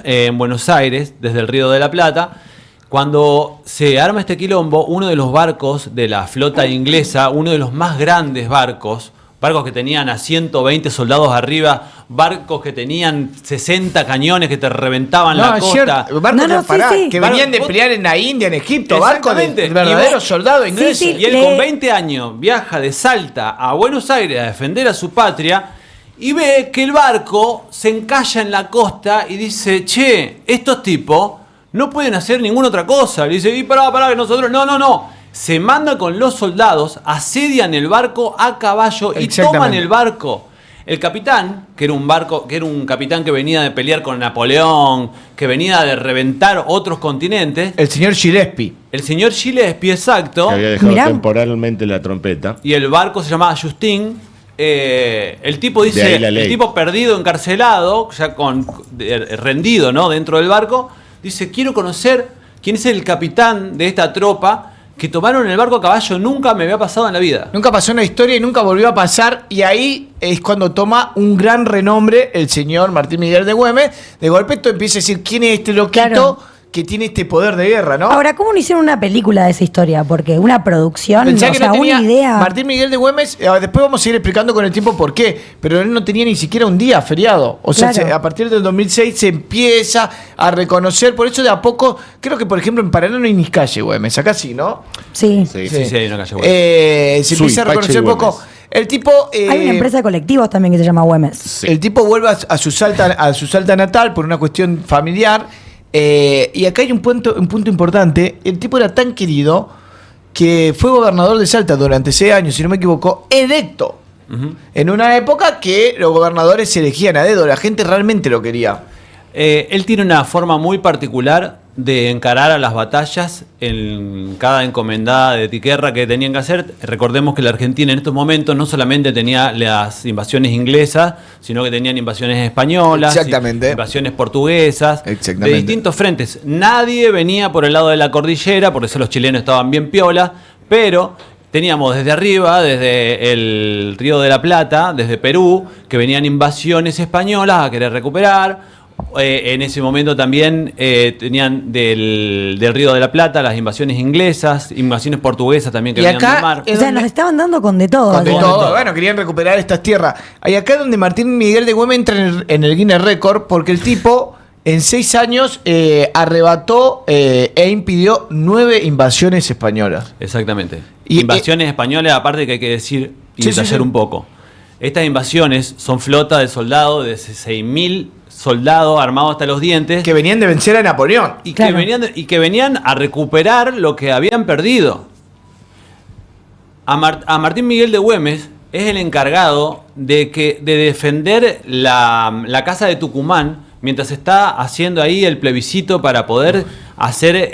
en Buenos Aires, desde el Río de la Plata. Cuando se arma este quilombo, uno de los barcos de la flota inglesa, uno de los más grandes barcos que tenían a 120 soldados arriba, barcos que tenían 60 cañones que te reventaban la costa. Barcos que venían de pelear en la India, en Egipto, barcos de verdaderos soldados ingleses. Sí, y él con 20 años viaja de Salta a Buenos Aires a defender a su patria y ve que el barco se encalla en la costa y dice, che, estos tipos no pueden hacer ninguna otra cosa. Le dice, y pará, que nosotros, no. Se manda con los soldados, asedian el barco a caballo y toman el barco. El capitán, que era un capitán que venía de pelear con Napoleón, que venía de reventar otros continentes. El señor Gillespie. El señor Gillespie, exacto. Que había dejado temporalmente la trompeta. Y el barco se llamaba Justin. El tipo dice, el tipo perdido, encarcelado, ya rendido, ¿no? Dentro del barco, dice, quiero conocer quién es el capitán de esta tropa que tomaron el barco a caballo, nunca me había pasado en la vida. Nunca pasó en la historia y nunca volvió a pasar. Y ahí es cuando toma un gran renombre el señor Martín Miguel de Güemes. De golpe esto empieza a decir, ¿quién es este loquito que tiene este poder de guerra, no? Ahora, ¿cómo no hicieron una película de esa historia? Porque una producción, Pensá que no tenía una idea. Martín Miguel de Güemes, después vamos a ir explicando con el tiempo por qué, pero él no tenía ni siquiera un día feriado. O sea, a partir del 2006 se empieza a reconocer, por eso de a poco, creo que por ejemplo en Paraná no hay ni calle Güemes, acá sí, ¿no? Sí, hay una calle Güemes. Se empieza a reconocer un poco. El tipo, hay una empresa de colectivos también que se llama Güemes. Sí. El tipo vuelve a su Salta natal por una cuestión familiar. Y acá hay un punto importante. El tipo era tan querido que fue gobernador de Salta durante 6 años, si no me equivoco, electo. En una época que los gobernadores se elegían a dedo, la gente realmente lo quería. Él tiene una forma muy particular de encarar a las batallas en cada encomendada de guerra que tenían que hacer. Recordemos que la Argentina en estos momentos no solamente tenía las invasiones inglesas, sino que tenían invasiones españolas, invasiones portuguesas, de distintos frentes. Nadie venía por el lado de la cordillera, por eso los chilenos estaban bien piola, pero teníamos desde arriba, desde el Río de la Plata, desde Perú, que venían invasiones españolas a querer recuperar. En ese momento también tenían del Río de la Plata las invasiones inglesas, invasiones portuguesas también que venían del mar. O sea, nos estaban dando con de todo. Con de todo. Bueno, querían recuperar estas tierras. Hay acá donde Martín Miguel de Güemes entra en el Guinness Record porque el tipo en 6 años arrebató e impidió 9 invasiones españolas. Exactamente. Invasiones españolas, aparte que hay que decir y detallar un poco. Estas invasiones son flotas de soldados de 6.000 soldados armados hasta los dientes. Que venían de vencer a Napoleón. Y que venían a recuperar lo que habían perdido. A Martín Miguel de Güemes es el encargado de defender la casa de Tucumán mientras está haciendo ahí el plebiscito para poder hacer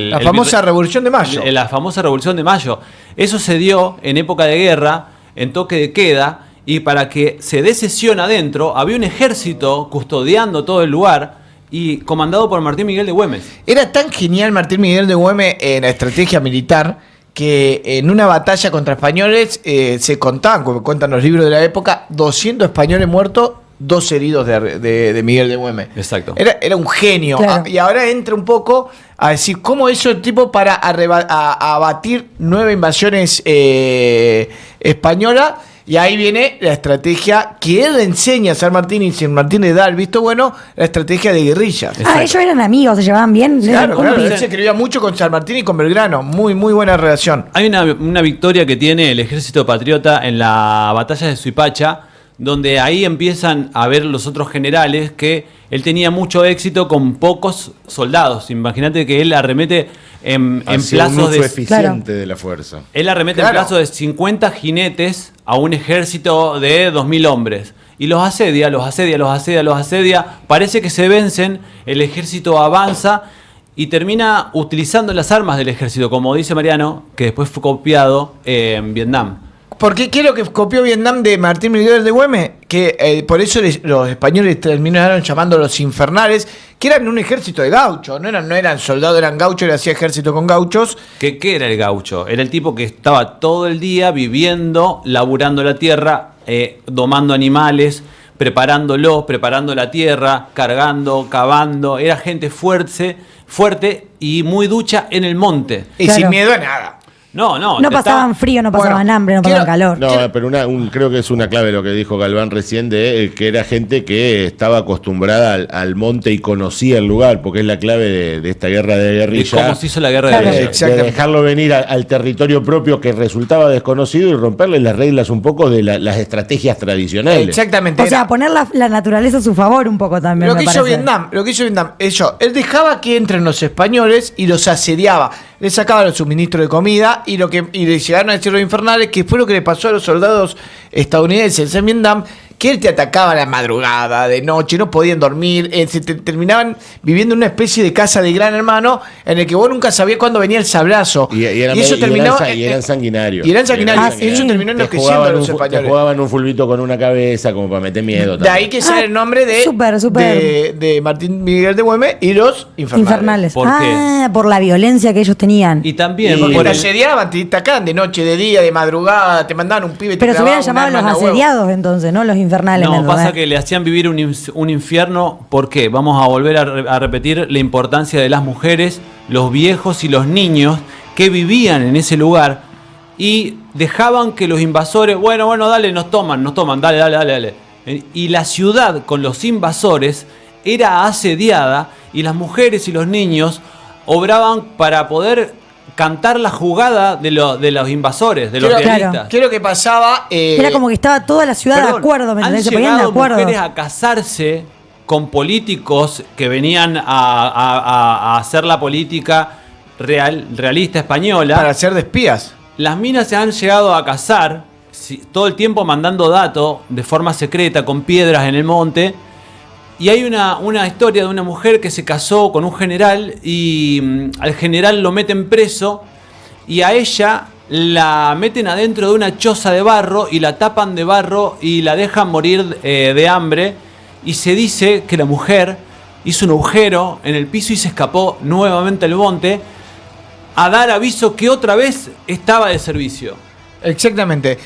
la famosa Revolución de Mayo. La famosa Revolución de Mayo. Eso se dio en época de guerra, en toque de queda. Y para que se dé sesión adentro, había un ejército custodiando todo el lugar y comandado por Martín Miguel de Güemes. Era tan genial Martín Miguel de Güemes en la estrategia militar que en una batalla contra españoles se contaban, como cuentan los libros de la época, 200 españoles muertos, 2 heridos de Miguel de Güemes. Exacto. Era un genio. Claro. Y ahora entra un poco a decir cómo hizo el tipo para abatir 9 invasiones españolas. Y ahí viene la estrategia que él le enseña a San Martín y San Martín le da el visto bueno, la estrategia de guerrillas. Ellos eran amigos, se llevaban bien. Claro, él se escribía mucho con San Martín y con Belgrano, muy buena relación. Hay una victoria que tiene el ejército patriota en la batalla de Suipacha, donde ahí empiezan a ver los otros generales que él tenía mucho éxito con pocos soldados. Imagínate que él arremete en plazos de eficiente de la fuerza. Él arremete en plazos de 50 jinetes a un ejército de 2.000 hombres. Y los asedia. Parece que se vencen, el ejército avanza y termina utilizando las armas del ejército, como dice Mariano, que después fue copiado en Vietnam. ¿Por qué quiero que copió Vietnam de Martín Miguel de Güemes? Que por eso los españoles terminaron llamando los infernales, que eran un ejército de gauchos, no eran soldados, eran gauchos, le hacía ejército con gauchos. ¿Qué era el gaucho? Era el tipo que estaba todo el día viviendo, laburando la tierra, domando animales, preparando la tierra, cargando, cavando. Era gente fuerte y muy ducha en el monte. Y Claro. sin miedo a nada. No No pasaban frío, no pasaban Bueno, hambre, no pasaban calor. No, pero creo que es una clave lo que dijo Galván recién de que era gente que estaba acostumbrada al monte y conocía el lugar, porque es la clave de esta guerra de ¿Y guerrilla. cómo se hizo la guerra Claro. de guerrilla? De Exactamente. dejarlo venir al territorio propio que resultaba desconocido y romperle las reglas un poco de las estrategias tradicionales. Exactamente. O sea, era- poner la naturaleza a su favor un poco también, Lo me que hizo parece. Vietnam, él dejaba que entren los españoles y los asediaba. Le sacaba los suministros de comida y le llegaron a decir los infernales, que fue lo que le pasó a los soldados estadounidenses en Vietnam, que él te atacaba a la madrugada, de noche, no podían dormir, terminaban viviendo en una especie de casa de Gran Hermano en el que vos nunca sabías cuándo venía el sablazo. Y eran sanguinarios. Y eran sanguinarios. Ah, sí. Eso terminó Te enloqueciendo a los te españoles. jugaban un fulbito con una cabeza como para meter miedo. De ahí que sale el nombre de, súper. de Martín Miguel de Güemes y los infernales. ¿Por qué? Por la violencia que ellos tenían. Y también Porque por te el- asediaban, te atacaban de noche, de día, de madrugada, te mandaban un pibe. te Pero se hubieran clavaban un llamado arma los en la huevo. asediados entonces, ¿no? Los infernales. ¿me No, entendés? pasa que le hacían vivir un infierno. ¿Por qué? Vamos a volver a repetir la importancia de las mujeres, los viejos y los niños que vivían en ese lugar y dejaban que los invasores, bueno, dale, nos toman, dale. Y la ciudad con los invasores era asediada y las mujeres y los niños obraban para poder cantar la jugada de los invasores, de los Creo- realistas. ¿Qué es lo que pasaba? Era como que estaba toda la ciudad Perdón, de acuerdo, ¿me han entendés? Se ponían de llegado acuerdo. mujeres a casarse con políticos que venían a hacer la política realista española. para ser de espías. Las minas se han llegado a casar todo el tiempo mandando datos de forma secreta con piedras en el monte. Y hay una historia de una mujer que se casó con un general y al general lo meten preso y a ella la meten adentro de una choza de barro y la tapan de barro y la dejan morir de hambre. Y se dice que la mujer hizo un agujero en el piso y se escapó nuevamente al monte a dar aviso que otra vez estaba de servicio. Exactamente.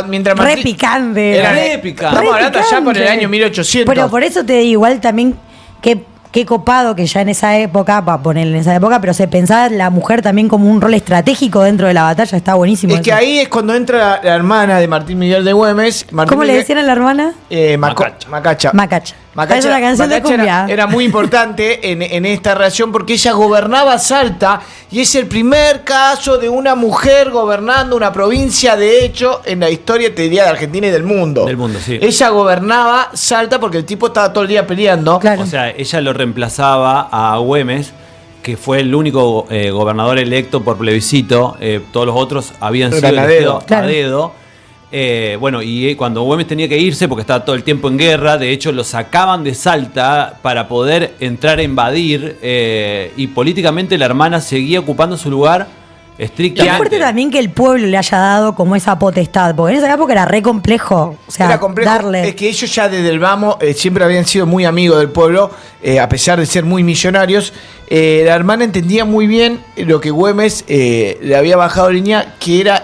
Mientras Re picante. Era Re picante. Estamos hablando allá por el picante. año 1800. Pero por eso te digo, igual también qué copado que ya en esa época, para ponerle en esa época, pero se pensaba la mujer también como un rol estratégico dentro de la batalla, está buenísimo. Es que eso. ahí es cuando entra la hermana de Martín Miguel de Güemes. ¿Cómo le decían a la hermana? Macacha. Macacha. Es una canción de Macacha cumbia. era muy importante en esta relación porque ella gobernaba Salta y es el primer caso de una mujer gobernando una provincia, de hecho, en la historia, te diría, de Argentina y del mundo. Del mundo, sí. Ella gobernaba Salta porque el tipo estaba todo el día peleando. Claro. O sea, ella lo reemplazaba a Güemes, que fue el único gobernador electo por plebiscito. Todos los otros habían sido Eran a dedo. elegidos Claro. a dedo. Bueno, y cuando Güemes tenía que irse, porque estaba todo el tiempo en guerra, de hecho lo sacaban de Salta para poder entrar a invadir, y políticamente la hermana seguía ocupando su lugar Qué estrictamente. fuerte también que el pueblo le haya dado como esa potestad, porque en esa época era re complejo. O sea, Era complejo. darle. Es que ellos ya desde el vamos siempre habían sido muy amigos del pueblo, a pesar de ser muy millonarios. La hermana entendía muy bien lo que Güemes le había bajado línea, que era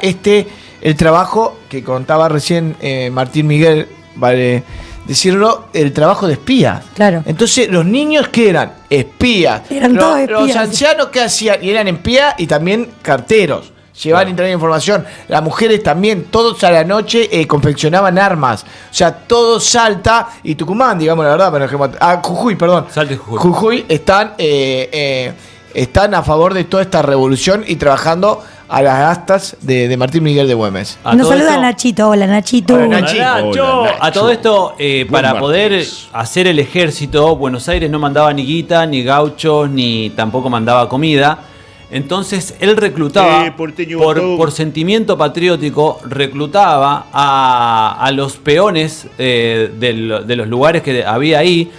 el trabajo que contaba recién Martín Miguel, vale decirlo, el trabajo de espía. Claro. Entonces, los niños que eran espías, Eran todos los espías. ancianos que hacían, y eran espías y también carteros. Llevaban y traían información. Las mujeres también, todos a la noche confeccionaban armas. O sea, todo Salta y Tucumán, digamos la verdad, pero Jujuy, perdón. Salta y Jujuy. Jujuy están a favor de toda esta revolución y trabajando a las astas de Martín Miguel de Güemes. A Nos todo saluda esto- Nachito. Hola, Nachito. Hola, Hola, Nachi. Nacho. Hola, Nacho. A todo esto, para Buen poder martes. hacer el ejército, Buenos Aires no mandaba ni guita, ni gauchos, ni tampoco mandaba comida. Entonces él reclutaba, porteño botón. por sentimiento patriótico, reclutaba a los peones de los lugares que había ahí.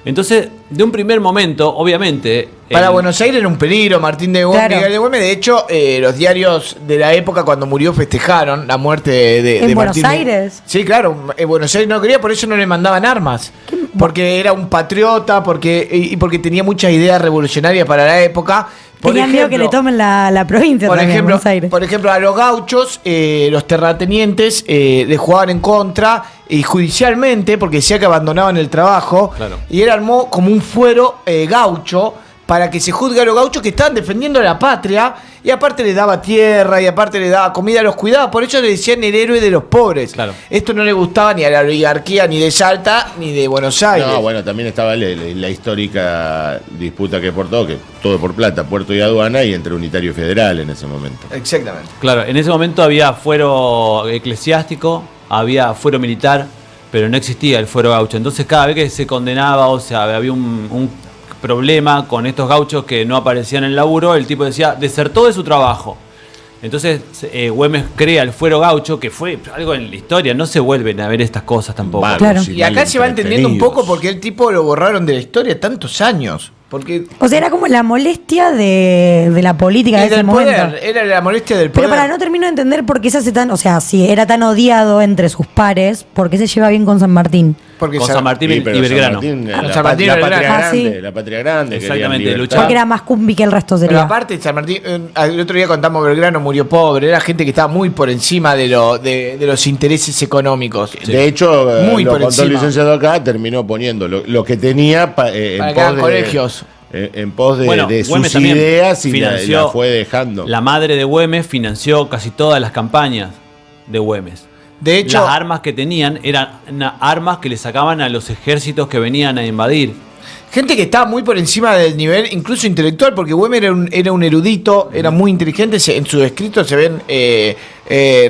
Entonces, de un primer momento, obviamente... Para Buenos Aires era un peligro Martín de Güemes, Claro. Miguel de Güemes. De hecho, los diarios de la época cuando murió festejaron la muerte de ¿En Buenos Martín de- Aires? Sí, claro. En Buenos Aires no quería, por eso no le mandaban armas. Porque era un patriota, porque tenía muchas ideas revolucionarias para la época. Tenían miedo que le tomen la provincia Por también, Buenos Aires. ejemplo, a los gauchos, los terratenientes, le jugaban en contra y judicialmente, porque decía que abandonaban el trabajo, Claro. y él armó como un fuero gaucho para que se juzgue a los gauchos que estaban defendiendo la patria, y aparte le daba tierra, y aparte le daba comida, los cuidaba, por eso le decían el héroe de los pobres. Claro. Esto no le gustaba ni a la oligarquía ni de Salta ni de Buenos Aires. No, bueno, también estaba la histórica disputa que por todo por plata, puerto y aduana, y entre unitario y federal en ese momento. Exactamente. Claro, en ese momento había fuero eclesiástico, había fuero militar, pero no existía el fuero gaucho. Entonces cada vez que se condenaba, o sea, había un problema con estos gauchos que no aparecían en el laburo, el tipo decía, desertó de su trabajo. Entonces Güemes crea el fuero gaucho, que fue algo en la historia, no se vuelven a ver estas cosas tampoco. Vagos Claro. Y acá mal se va entendiendo un entretenidos. poco porque el tipo lo borraron de la historia tantos años. Porque O sea, era como la molestia de la política de y ese del momento. poder, era la molestia del poder. Pero para no termino de entender por qué se hace tan, o sea, si era tan odiado entre sus pares, ¿por qué se lleva bien con San Martín? Porque Con San- San Martín Sí, y pero Belgrano. San Martín, Ah, la, San Martín y la patria Belgrano. Ah, sí. grande, la patria grande. Exactamente, querían luchaba. Porque era más cumbi que el resto Pero sería. aparte, San Martín, el otro día contamos Belgrano murió pobre, era gente que estaba muy por encima de los intereses económicos. De hecho, Muy lo por contó el encima. licenciado acá, terminó poniendo lo que tenía en Para que pos hagan de colegios. en pos de, Bueno, de Güemes sus también ideas y financió la fue dejando. La madre de Güemes financió casi todas las campañas de Güemes. De hecho, Las armas que tenían eran armas que le sacaban a los ejércitos que venían a invadir. gente que estaba muy por encima del nivel, incluso intelectual, porque Güemes era un erudito, era muy inteligente. En sus escritos se ven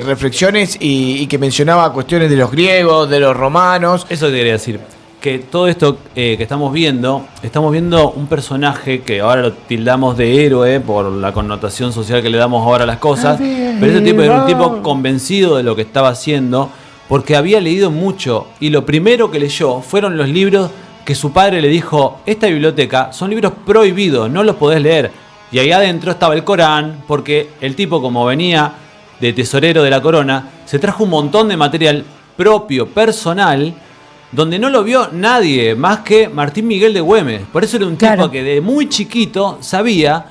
reflexiones y que mencionaba cuestiones de los griegos, de los romanos. Eso te quería decir. Que todo esto que estamos viendo un personaje que ahora lo tildamos de héroe por la connotación social que le damos ahora a las cosas, pero ese tipo era un tipo convencido de lo que estaba haciendo porque había leído mucho y lo primero que leyó fueron los libros que su padre le dijo, esta biblioteca son libros prohibidos, no los podés leer. Y ahí adentro estaba el Corán, porque el tipo, como venía de tesorero de la corona, se trajo un montón de material propio, personal, donde no lo vio nadie más que Martín Miguel de Güemes. Por eso era un tipo Claro. que de muy chiquito sabía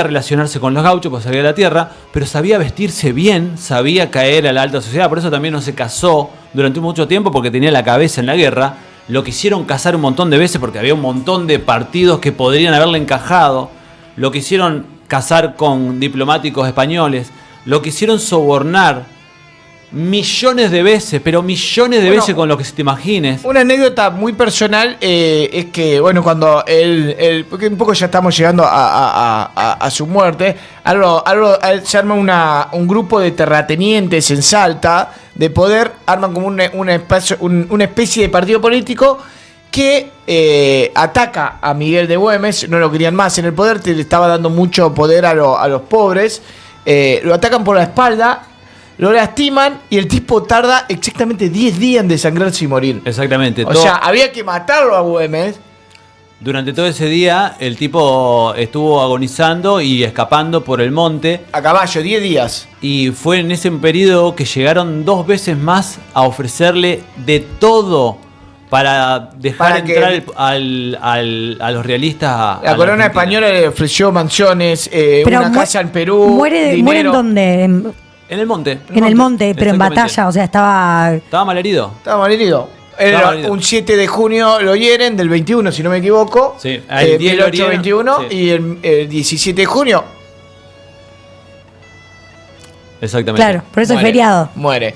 relacionarse con los gauchos, porque sabía de la tierra, pero sabía vestirse bien, sabía caer a la alta sociedad. Por eso también no se casó durante mucho tiempo, porque tenía la cabeza en la guerra. Lo quisieron casar un montón de veces porque había un montón de partidos que podrían haberle encajado. Lo quisieron casar con diplomáticos españoles. Lo quisieron sobornar millones de veces, pero millones de Bueno, veces con lo que se te imagines. Una anécdota muy personal es que, bueno, cuando porque un poco ya estamos llegando a su muerte, se arma un grupo de terratenientes en Salta de poder, arman como una especie de partido político que ataca a Miguel de Güemes, no lo querían más en el poder, le estaba dando mucho poder a los pobres, lo atacan por la espalda, lo lastiman y el tipo tarda exactamente 10 días en desangrarse y morir. Exactamente. O sea, había que matarlo a Güemes. Durante todo ese día, el tipo estuvo agonizando y escapando por el monte. A caballo, 10 días. Y fue en ese periodo que llegaron 2 veces más a ofrecerle de todo para dejar Para que- entrar a los realistas. a La corona Argentina. española le ofreció mansiones, Pero una casa en Perú, muere en dinero. donde, En el monte. en el monte, pero en Exactamente. batalla, o sea, estaba. Estaba mal herido. Estaba mal herido. Estaba mal herido. Un 7 de junio lo hieren, del 21, si no me equivoco. Sí, el 10 lo hieren, 1821 sí. y el 17 de junio Exactamente. Claro, por eso es muere. feriado. Muere.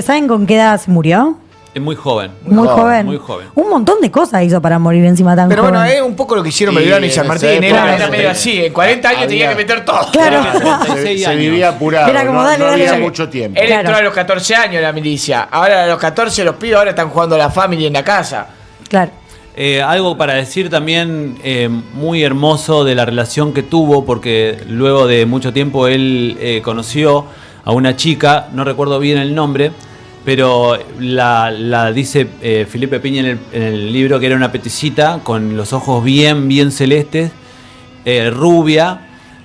¿Saben con qué edad se murió? Es muy joven. Muy joven, joven. muy joven. Un montón de cosas hizo para morir encima tan Pero joven. bueno, es un poco lo que hicieron Y Belgrano y en San esa Martín. época Era medio así. En 40 años tenía que meter todo. Claro. Se vivía apurado, Era como, no, dale, no dale, había dale. mucho tiempo. Él Claro. entró a los 14 años en la milicia. Ahora a los 14 los pibes ahora están jugando a la familia en la casa. Claro. Algo para decir también muy hermoso de la relación que tuvo, porque luego de mucho tiempo él conoció a una chica, no recuerdo bien el nombre, pero la dice Felipe Piña en el libro que era una peticita con los ojos bien celestes, rubia,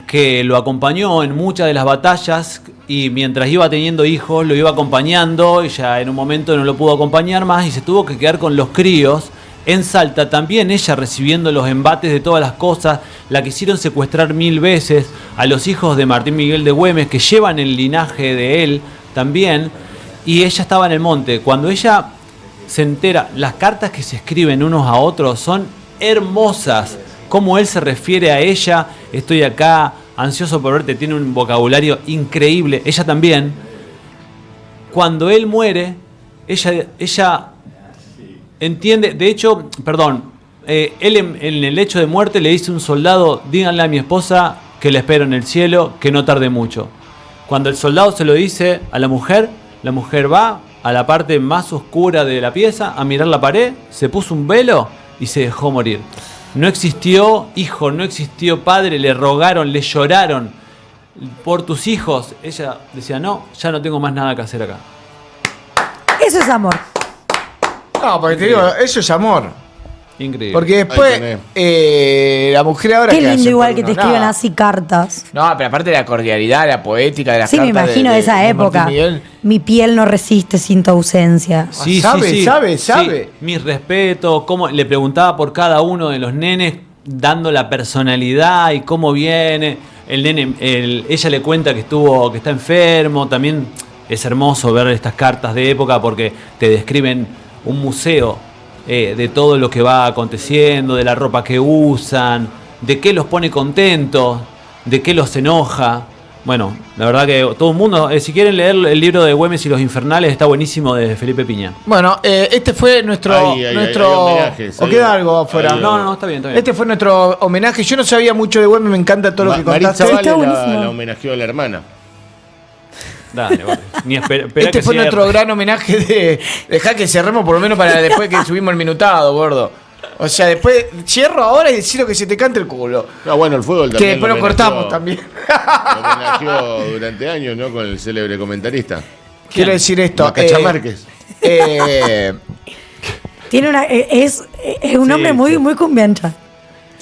que lo acompañó en muchas de las batallas y mientras iba teniendo hijos lo iba acompañando y ya en un momento no lo pudo acompañar más y se tuvo que quedar con los críos en Salta, también ella recibiendo los embates de todas las cosas. La quisieron secuestrar 1000 veces, a los hijos de Martín Miguel de Güemes que llevan el linaje de él también. y ella estaba en el monte. Cuando ella se entera, las cartas que se escriben unos a otros son hermosas. Cómo él se refiere a ella, estoy acá, ansioso por verte, tiene un vocabulario increíble. Ella también. Cuando él muere, ella entiende, de hecho, él en el hecho de muerte le dice a un soldado, díganle a mi esposa que la espero en el cielo, que no tarde mucho. Cuando el soldado se lo dice a la mujer va a la parte más oscura de la pieza a mirar la pared, se puso un velo y se dejó morir. No existió hijo, no existió padre, le rogaron, le lloraron por tus hijos. Ella decía, no, ya no tengo más nada que hacer acá. Eso es amor. No, porque te digo, eso es amor. Increíble. Porque después, la mujer ahora... Qué ¿qué lindo hace? igual Porque que te no, escriban nada. así cartas. No, pero aparte de la cordialidad, la poética de las Sí, me cartas imagino de esa época. Martín Miguel. Mi piel no resiste sin tu ausencia. Sí, sabe. Sí, mis respetos, cómo le preguntaba por cada uno de los nenes, dando la personalidad y cómo viene. El nene, ella le cuenta que está enfermo. También es hermoso ver estas cartas de época porque te describen un museo de todo lo que va aconteciendo, de la ropa que usan, de qué los pone contentos, de qué los enoja. Bueno, la verdad que todo el mundo, si quieren leer el libro de Güemes y los Infernales, está buenísimo, de Felipe Piña. Bueno, este fue nuestro... Hay homenajes, ¿O queda algo afuera? No, está bien. Este fue nuestro homenaje. Yo no sabía mucho de Güemes, me encanta todo lo que contaste. Maritza Está Vale buenísimo. la homenajeó a la hermana. Dale, vale. Ni espera Este que fue siga- nuestro gran homenaje de... Dejá que cerremos por lo menos para después que subimos el minutado, gordo. O sea, después cierro ahora y decir lo que se te cante el culo. No, bueno, el fútbol Que también. después lo cortamos también. Lo homenajeó durante años, ¿no? Con el célebre comentarista. Quiero decir esto. Macacha Márquez. Tiene es un hombre muy cumbiancha.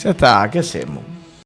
Ya está, ¿qué hacemos?